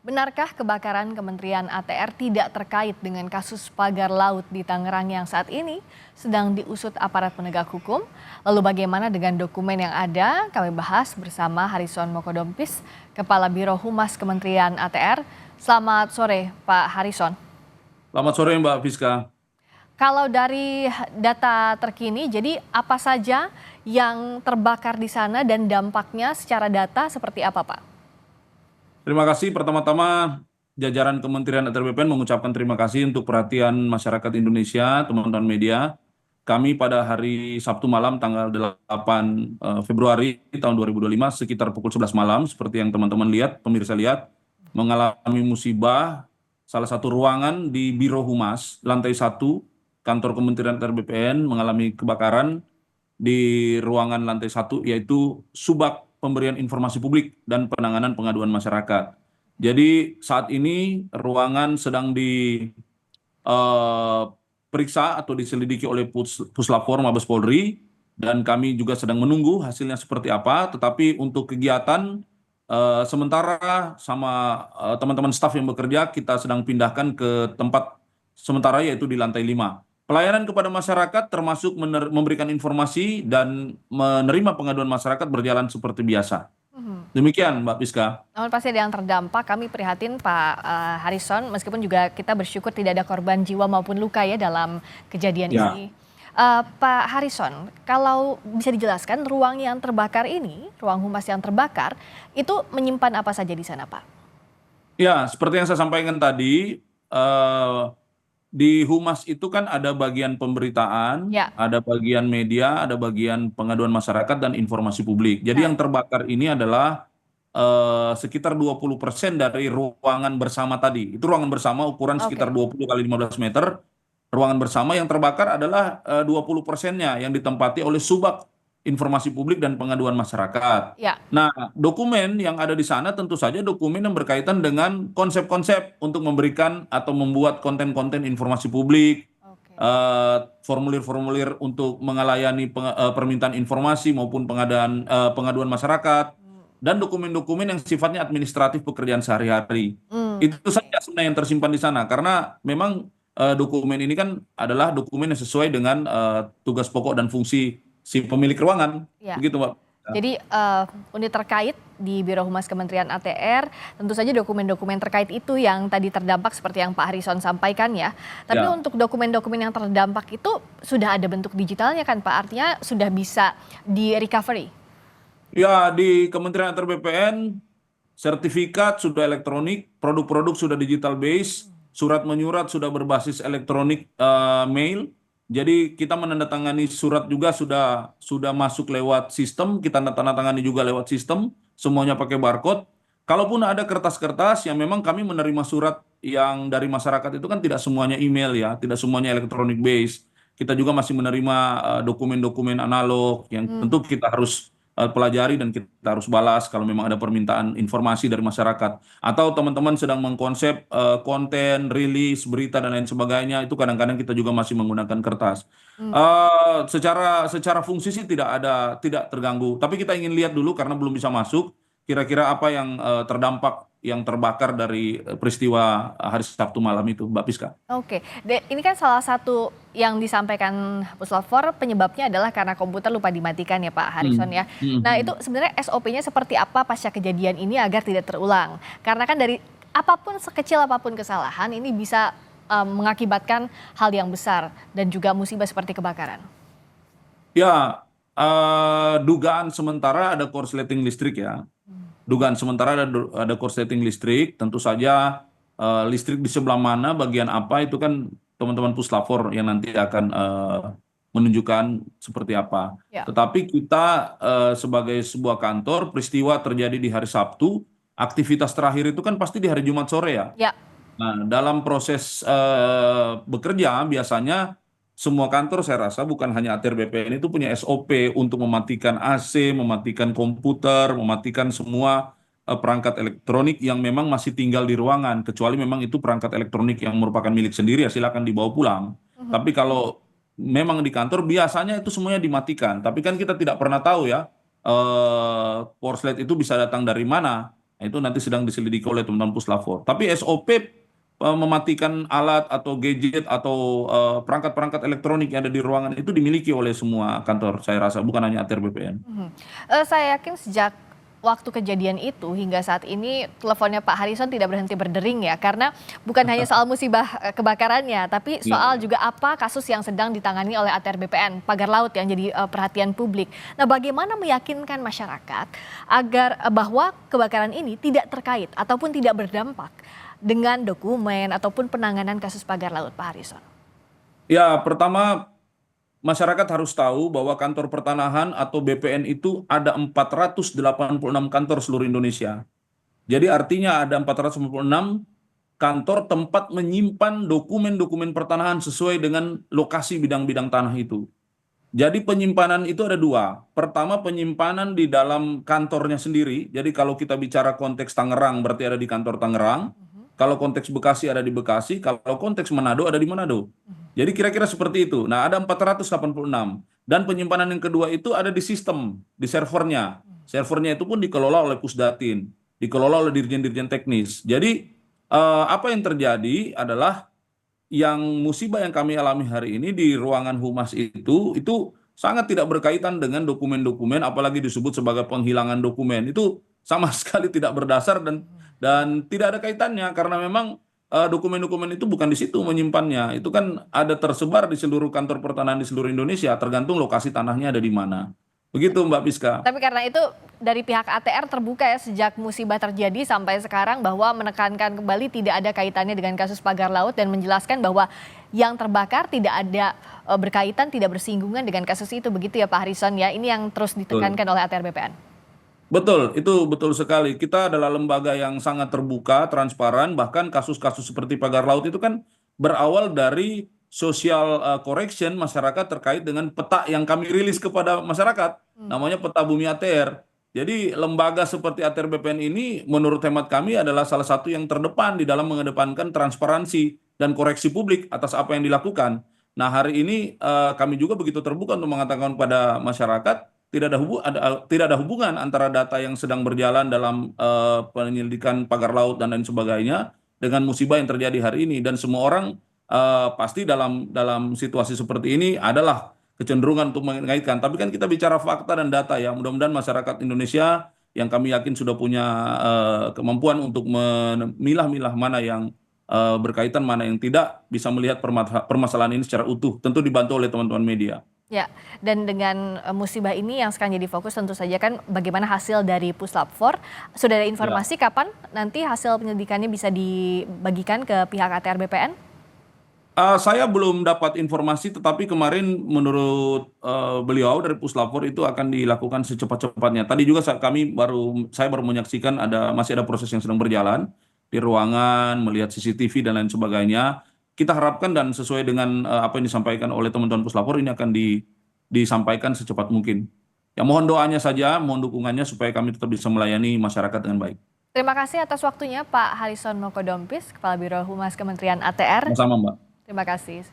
Benarkah kebakaran Kementerian ATR tidak terkait dengan kasus pagar laut di Tangerang yang saat ini sedang diusut aparat penegak hukum? Lalu bagaimana dengan dokumen yang ada? Kami bahas bersama Harrison Mokodompis, Kepala Biro Humas Kementerian ATR. Selamat sore, Pak Harrison. Selamat sore Mbak Fiska. Kalau dari data terkini, jadi apa saja yang terbakar di sana dan dampaknya secara data seperti apa, Pak? Terima kasih pertama-tama jajaran Kementerian ATR BPN mengucapkan terima kasih untuk perhatian masyarakat Indonesia, teman-teman media. Kami pada hari Sabtu malam tanggal 8 Februari tahun 2025 sekitar pukul 11 malam seperti yang teman-teman lihat, pemirsa lihat, mengalami musibah salah satu ruangan di Biro Humas lantai 1 kantor Kementerian ATR BPN mengalami kebakaran di ruangan lantai 1 yaitu Subak Pemberian Informasi Publik dan Penanganan Pengaduan Masyarakat. Jadi saat ini ruangan sedang diperiksa atau diselidiki oleh Puslapfor Mabes Polri dan kami juga sedang menunggu hasilnya seperti apa. Tetapi untuk kegiatan sementara sama teman-teman staf yang bekerja kita sedang pindahkan ke tempat sementara yaitu di lantai 5. Pelayanan kepada masyarakat termasuk memberikan informasi dan menerima pengaduan masyarakat berjalan seperti biasa. Demikian Mbak Piska. Namun pasti ada yang terdampak, kami prihatin Pak Harrison, meskipun juga kita bersyukur tidak ada korban jiwa maupun luka ya dalam kejadian Ya. ini. Pak Harrison, kalau bisa dijelaskan ruang yang terbakar ini, ruang humas yang terbakar, itu menyimpan apa saja di sana, Pak? Ya, seperti yang saya sampaikan tadi, di humas itu kan ada bagian pemberitaan, Ya, ada bagian media, ada bagian pengaduan masyarakat dan informasi publik. Jadi ya, yang terbakar ini adalah sekitar 20% dari ruangan bersama tadi. Itu ruangan bersama ukuran sekitar oke. 20 kali 15 meter. Ruangan bersama yang terbakar adalah 20%-nya yang ditempati oleh Subak Informasi Publik dan Pengaduan Masyarakat. Ya, Nah, dokumen yang ada di sana tentu saja dokumen yang berkaitan dengan konsep-konsep untuk memberikan atau membuat konten-konten informasi publik, oke. formulir-formulir untuk mengalayani permintaan informasi maupun pengaduan masyarakat, dan dokumen-dokumen yang sifatnya administratif pekerjaan sehari-hari. Hmm, Itu oke. saja sebenarnya yang tersimpan di sana, karena memang dokumen ini kan adalah dokumen yang sesuai dengan tugas pokok dan fungsi si pemilik ruangan. Ya. Begitu, Mbak. Jadi unit terkait di Biro Humas Kementerian ATR, tentu saja dokumen-dokumen terkait itu yang tadi terdampak seperti yang Pak Harrison sampaikan ya. Tapi Ya. untuk dokumen-dokumen yang terdampak itu sudah ada bentuk digitalnya kan Pak? Artinya sudah bisa di-recovery? Ya, di Kementerian ATR BPN, sertifikat sudah elektronik, produk-produk sudah digital base, surat menyurat sudah berbasis elektronik mail. Jadi kita menandatangani surat juga sudah masuk lewat sistem, kita tanda-tangani juga lewat sistem, semuanya pakai barcode. Kalaupun ada kertas-kertas yang memang kami menerima surat yang dari masyarakat itu kan tidak semuanya email ya, tidak semuanya elektronik base. Kita juga masih menerima dokumen-dokumen analog yang tentu kita harus pelajari dan kita harus balas kalau memang ada permintaan informasi dari masyarakat. Atau teman-teman sedang mengkonsep konten, rilis, berita dan lain sebagainya, itu kadang-kadang kita juga masih menggunakan kertas. Secara fungsi sih tidak terganggu. Tapi kita ingin lihat dulu karena belum bisa masuk. Kira-kira apa yang terdampak, yang terbakar dari peristiwa hari Sabtu malam itu, Mbak Piska. Oke, ini kan salah satu yang disampaikan Puslapfor penyebabnya adalah karena komputer lupa dimatikan ya Pak Harrison ya. Nah itu sebenarnya SOP-nya seperti apa pasca kejadian ini agar tidak terulang? Karena kan dari apapun sekecil apapun kesalahan ini bisa mengakibatkan hal yang besar dan juga musibah seperti kebakaran. Ya, dugaan sementara ada korsleting listrik ya. Dugaan sementara ada korsleting listrik, tentu saja listrik di sebelah mana, bagian apa itu kan teman-teman puslapor yang nanti akan menunjukkan seperti apa. Ya, Tetapi kita sebagai sebuah kantor, peristiwa terjadi di hari Sabtu, aktivitas terakhir itu kan pasti di hari Jumat sore ya. ya, Nah, dalam proses bekerja biasanya semua kantor saya rasa bukan hanya ATR BPN itu punya SOP untuk mematikan AC, mematikan komputer, mematikan semua perangkat elektronik yang memang masih tinggal di ruangan, kecuali memang itu perangkat elektronik yang merupakan milik sendiri ya silakan dibawa pulang. Tapi kalau memang di kantor biasanya itu semuanya dimatikan. Tapi kan kita tidak pernah tahu ya korslet itu bisa datang dari mana. Nah, itu nanti sedang diselidiki oleh teman-teman Puslapfor. Tapi SOP mematikan alat atau gadget atau perangkat-perangkat elektronik yang ada di ruangan itu dimiliki oleh semua kantor, saya rasa, bukan hanya ATR BPN. Saya yakin sejak waktu kejadian itu hingga saat ini teleponnya Pak Harrison tidak berhenti berdering ya, karena bukan hanya soal musibah kebakarannya, tapi soal juga apa kasus yang sedang ditangani oleh ATR BPN, pagar laut yang jadi perhatian publik. Nah, bagaimana meyakinkan masyarakat agar bahwa kebakaran ini tidak terkait ataupun tidak berdampak dengan dokumen ataupun penanganan kasus pagar laut, Pak Harrison? Ya, pertama masyarakat harus tahu bahwa kantor pertanahan atau BPN itu ada 486 kantor seluruh Indonesia. Jadi artinya ada 486 kantor tempat menyimpan dokumen-dokumen pertanahan sesuai dengan lokasi bidang-bidang tanah itu. Jadi penyimpanan itu ada dua. Pertama, penyimpanan di dalam kantornya sendiri. Jadi kalau kita bicara konteks Tangerang berarti ada di kantor Tangerang. Kalau konteks Bekasi ada di Bekasi. Kalau konteks Manado ada di Manado. Jadi kira-kira seperti itu. Nah, ada 486. Dan penyimpanan yang kedua itu ada di sistem, di servernya. Servernya itu pun dikelola oleh Pusdatin, dikelola oleh dirjen-dirjen teknis. Jadi apa yang terjadi adalah yang musibah yang kami alami hari ini di ruangan humas itu sangat tidak berkaitan dengan dokumen-dokumen, apalagi disebut sebagai penghilangan dokumen. Itu sama sekali tidak berdasar dan tidak ada kaitannya karena memang dokumen-dokumen itu bukan di situ menyimpannya. Itu kan ada tersebar di seluruh kantor pertanahan di seluruh Indonesia, tergantung lokasi tanahnya ada di mana. Begitu Mbak Piska. Tapi karena itu dari pihak ATR terbuka ya sejak musibah terjadi sampai sekarang bahwa menekankan kembali tidak ada kaitannya dengan kasus pagar laut dan menjelaskan bahwa yang terbakar tidak ada berkaitan, tidak bersinggungan dengan kasus itu, begitu ya Pak Harrison ya. Ini yang terus ditekankan oleh ATR BPN. Betul, itu betul sekali. Kita adalah lembaga yang sangat terbuka, transparan, bahkan kasus-kasus seperti pagar laut itu kan berawal dari social correction masyarakat terkait dengan peta yang kami rilis kepada masyarakat, namanya peta bumi ATR. Jadi lembaga seperti ATR BPN ini menurut hemat kami adalah salah satu yang terdepan di dalam mengedepankan transparansi dan koreksi publik atas apa yang dilakukan. Nah, hari ini kami juga begitu terbuka untuk mengatakan kepada masyarakat tidak ada hubungan antara data yang sedang berjalan dalam penyelidikan pagar laut dan lain sebagainya dengan musibah yang terjadi hari ini, dan semua orang pasti dalam situasi seperti ini adalah kecenderungan untuk mengaitkan. Tapi kan kita bicara fakta dan data ya. Mudah-mudahan masyarakat Indonesia yang kami yakin sudah punya kemampuan untuk memilah-milah mana yang berkaitan, mana yang tidak, bisa melihat permasalahan ini secara utuh. Tentu dibantu oleh teman-teman media. Ya, dan dengan musibah ini yang sekarang jadi fokus tentu saja kan bagaimana hasil dari Puslapfor. Sudah ada informasi kapan nanti hasil penyelidikannya bisa dibagikan ke pihak ATR BPN? Saya belum dapat informasi, tetapi kemarin menurut beliau dari Puslapfor itu akan dilakukan secepat-cepatnya. Tadi juga saya baru menyaksikan masih ada proses yang sedang berjalan di ruangan, melihat CCTV dan lain sebagainya. Kita harapkan dan sesuai dengan apa yang disampaikan oleh teman-teman Puslapfor ini akan disampaikan secepat mungkin. Ya, mohon doanya saja, mohon dukungannya supaya kami tetap bisa melayani masyarakat dengan baik. Terima kasih atas waktunya Pak Harrison Mokodompis, Kepala Biro Humas Kementerian ATR. Sama-sama Mbak. Terima kasih.